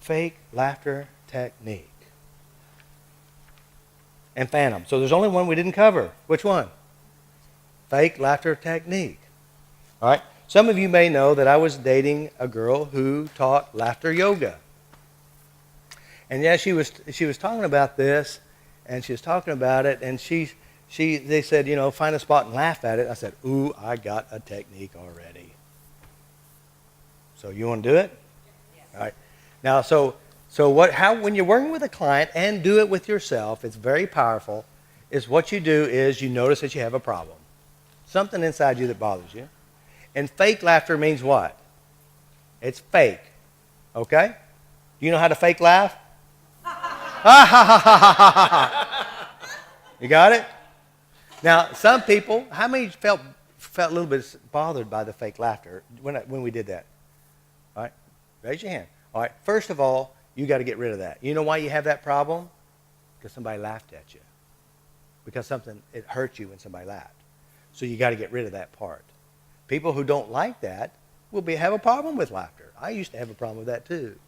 fake laughter technique. And phantom. So there's only one we didn't cover. Which one? Fake laughter technique. All right. Some of you may know that I was dating a girl who taught laughter yoga. And yeah, she was talking about this, and she was talking about it, and they said, you know, find a spot and laugh at it. I said, ooh, I got a technique already. So you want to do it? Yes. All right. Now, when you're working with a client and do it with yourself, it's very powerful, is what you do is you notice that you have a problem. Something inside you that bothers you. And fake laughter means what? It's fake. Okay? Do you know how to fake laugh? You got it? Now, some people, how many felt a little bit bothered by the fake laughter when we did that? All right? Raise your hand. All right. First of all, you got to get rid of that. You know why you have that problem? Because somebody laughed at you. Because it hurt you when somebody laughed. So you got to get rid of that part. People who don't like that will have a problem with laughter. I used to have a problem with that too.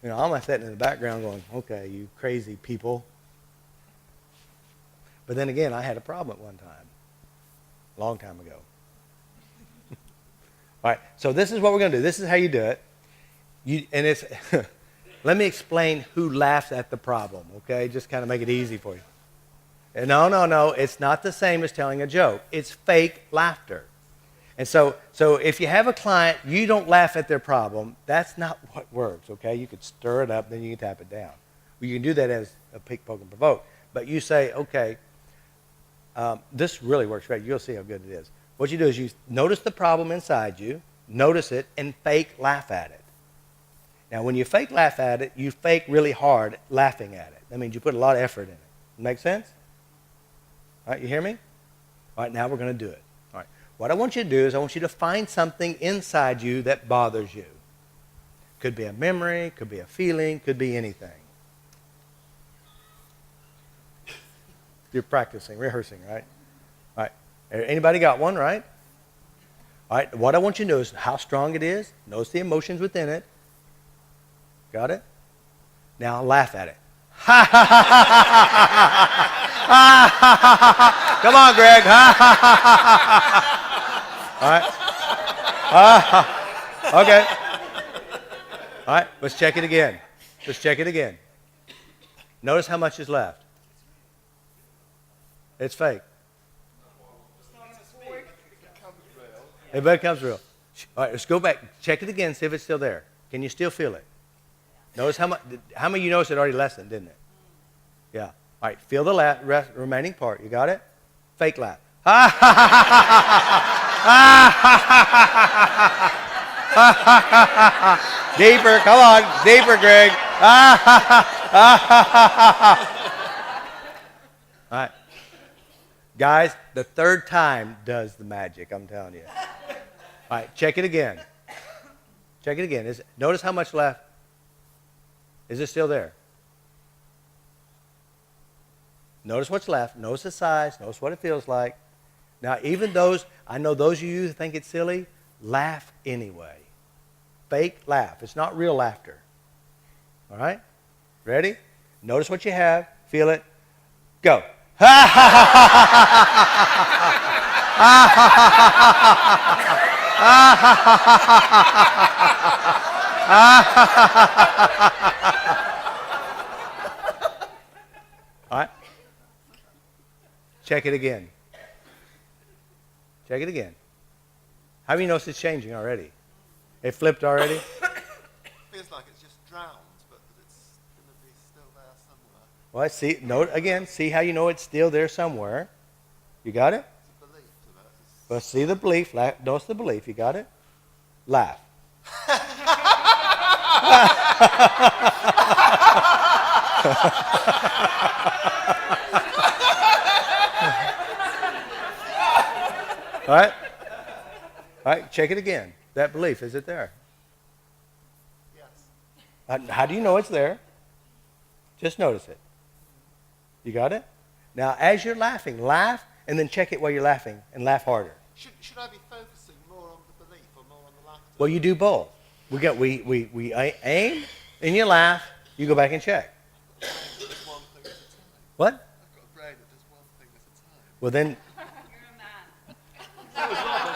You know, I'm sitting in the background going, okay, you crazy people. But then again, I had a problem at one time, a long time ago. All right, so this is what we're going to do. This is how you do it. Let me explain who laughs at the problem, okay? Just kind of make it easy for you. No. It's not the same as telling a joke. It's fake laughter. And so if you have a client, you don't laugh at their problem, that's not what works, okay? You could stir it up, then you can tap it down. Well, you can do that as a pick, poke, and provoke. But you say, okay, this really works great. You'll see how good it is. What you do is you notice the problem inside you, notice it, and fake laugh at it. Now, when you fake laugh at it, you fake really hard laughing at it. That means you put a lot of effort in it. Make sense? All right, you hear me? All right, now we're going to do it. All right. What I want you to do is I want you to find something inside you that bothers you. Could be a memory, could be a feeling, could be anything. You're practicing, rehearsing, right? All right. Anybody got one, right? All right. What I want you to know is how strong it is. Notice the emotions within it. Got it? Now laugh at it. Ha ha ha ha ha ha ha. Come on, Greg. Ha ha ha ha. All right. Okay. All right. Let's check it again. Let's check it again. Notice how much is left. It's fake. It becomes real. All right, let's go back. Check it again, see if it's still there. Can you still feel it? Notice how many of you noticed it already lessened, didn't it? Yeah. All right, feel the remaining part. You got it? Fake laugh. Deeper, come on. Deeper, Greg. All right. Guys, the third time does the magic, I'm telling you. All right, check it again. Check it again. Notice how much left. Is it still there? Notice what's left. Notice the size. Notice what it feels like. Now, even those, I know those of you who think it's silly, laugh anyway. Fake laugh. It's not real laughter. All right? Ready? Notice what you have. Feel it. Go. All right. Check it again. Check it again. How many notice it's changing already? It flipped already? Feels like it's just drowned, but it's going to be still there somewhere. Well, see how you know it's still there somewhere. You got it? It's a belief to that. Well, see the belief. Notice the belief. You got it? Laugh. All right? All right, check it again. That belief, is it there? Yes. How do you know it's there? Just notice it. You got it? Now, as you're laughing, laugh, and then check it while you're laughing, and laugh harder. Should I be focusing more on the belief or more on the laughter? Well, you do both. We aim, and you laugh, you go back and check. Just one thing at a time. What? I've got a brain that does one thing at a time. Well, then, You're a man.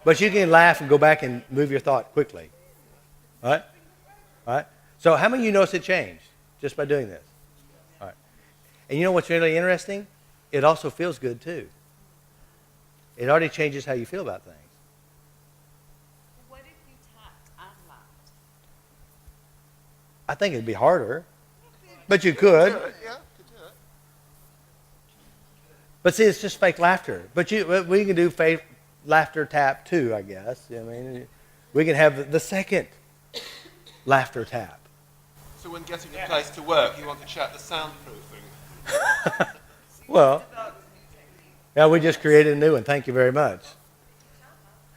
but you can laugh and go back and move your thought quickly. All right? All right? So how many of you notice it changed just by doing this? All right. And you know what's really interesting? It also feels good, too. It already changes how you feel about things. What if you tapped and laughed? I think it'd be harder, but you could. Do it, yeah, could do it. But see, it's just fake laughter. But we can do fake laughter tap, too, I guess. I mean, we can have the second laughter tap. So when getting a place to work, you want to check the soundproofing. Well, yeah, we just created a new one. Thank you very much.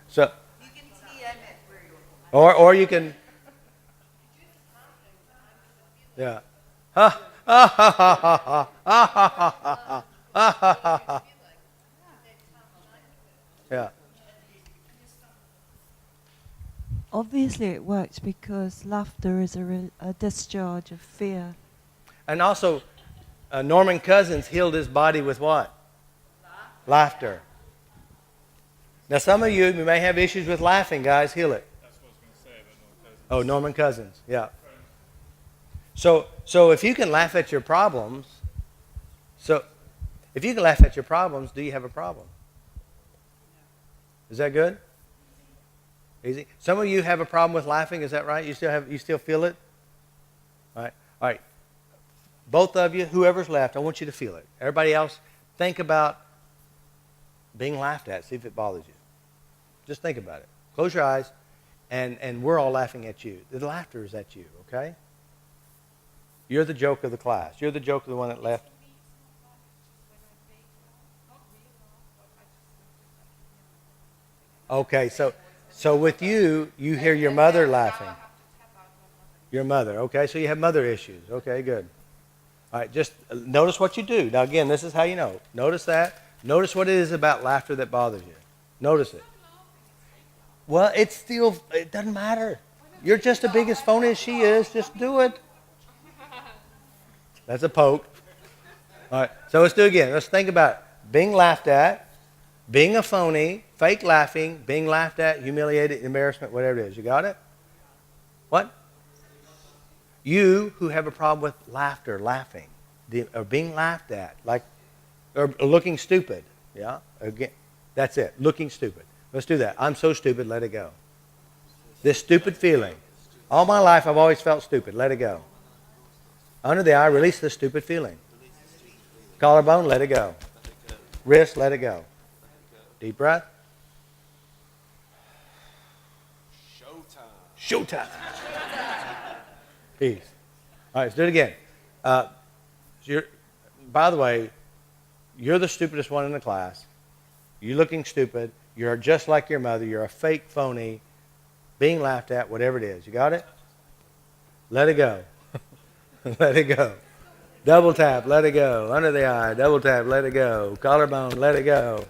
So, You can TM it through. or you can, yeah. Ha ha ha ha ha ha ha ha ha ha ha. Yeah. Obviously, it works because laughter is a discharge of fear. And also, Norman Cousins healed his body with what? Laughter. Now, some of you may have issues with laughing, guys. Heal it. That's what I was going to say about Norman Cousins. Oh, Norman Cousins. Yeah. So if you can laugh at your problems, do you have a problem? Is that good? Easy. Some of you have a problem with laughing. Is that right? You still feel it? All right. All right. Both of you, whoever's left, I want you to feel it. Everybody else, think about being laughed at. See if it bothers you. Just think about it. Close your eyes, and we're all laughing at you. The laughter is at you, okay? You're the joke of the class. You're the joke of the one that left. Okay, so with you hear your mother laughing. Your mother, okay? So you have mother issues. Okay, good. All right, just notice what you do. Now, again, this is how you know. Notice that. Notice what it is about laughter that bothers you. Notice it. Well, it doesn't matter. You're just as big as phony as she is. Just do it. That's a poke. All right, so let's do it again. Let's think about being laughed at, being a phony, fake laughing, being laughed at, humiliated, embarrassment, whatever it is. You got it? What? You who have a problem with laughter, laughing, or being laughed at, or looking stupid. Yeah? Again, that's it. Looking stupid. Let's do that. I'm so stupid, let it go. This stupid feeling. All my life I've always felt stupid. Let it go. Under the eye, release the stupid feeling. Collarbone, let it go. Wrist, let it go. Deep breath. Showtime. Peace. All right, let's do it again. By the way, you're the stupidest one in the class. You're looking stupid. You're just like your mother. You're a fake, phony, being laughed at, whatever it is. You got it? Let it go. Let it go. Double tap, let it go. Under the eye, double tap, let it go. Collarbone, let it go.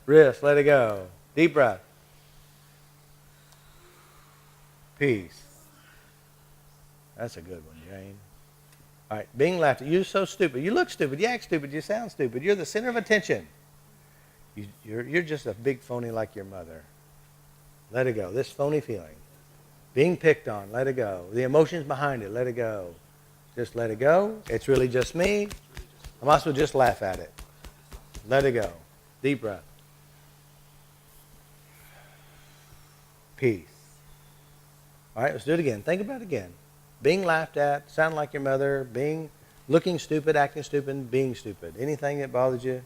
Wrist, let it go. Deep breath. Peace. That's a good one, Jane. All right, being laughed at. You're so stupid. You look stupid. You act stupid. You sound stupid. You're the center of attention. You're just a big phony like your mother. Let it go. This phony feeling. Being picked on, let it go. The emotions behind it, let it go. Just let it go. It's really just me. I might as well just laugh at it. Let it go. Deep breath. Peace. All right, let's do it again. Think about it again. Being laughed at, sound like your mother, looking stupid, acting stupid, being stupid. Anything that bothers you?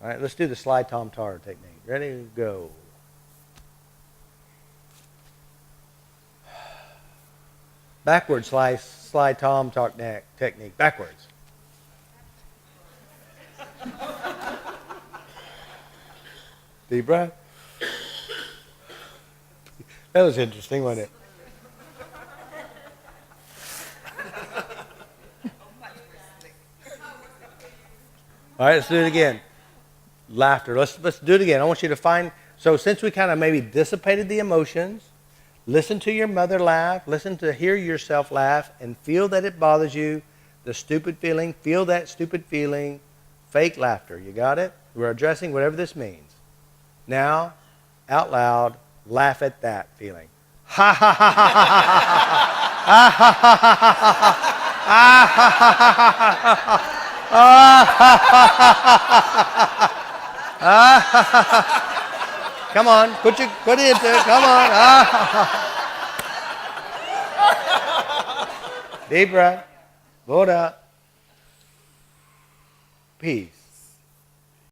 All right, let's do the slide Tom Tar technique. Ready? Go. Backwards slide Tom Tar technique. Backwards. Deep breath. That was interesting, wasn't it? All right, let's do it again. Laughter. Let's do it again. I want you to find. So since we kind of maybe dissipated the emotions, Listen to your mother laugh. Listen to hear yourself laugh and feel that it bothers you. The stupid feeling. Feel that stupid feeling. Fake laughter. You got it? We're addressing whatever this means. Now, out loud, laugh at that feeling. Ha ha ha ha ha ha ha ha ha ha ha. Come on, put it into it. Come on. Deep breath. Hold up. Peace.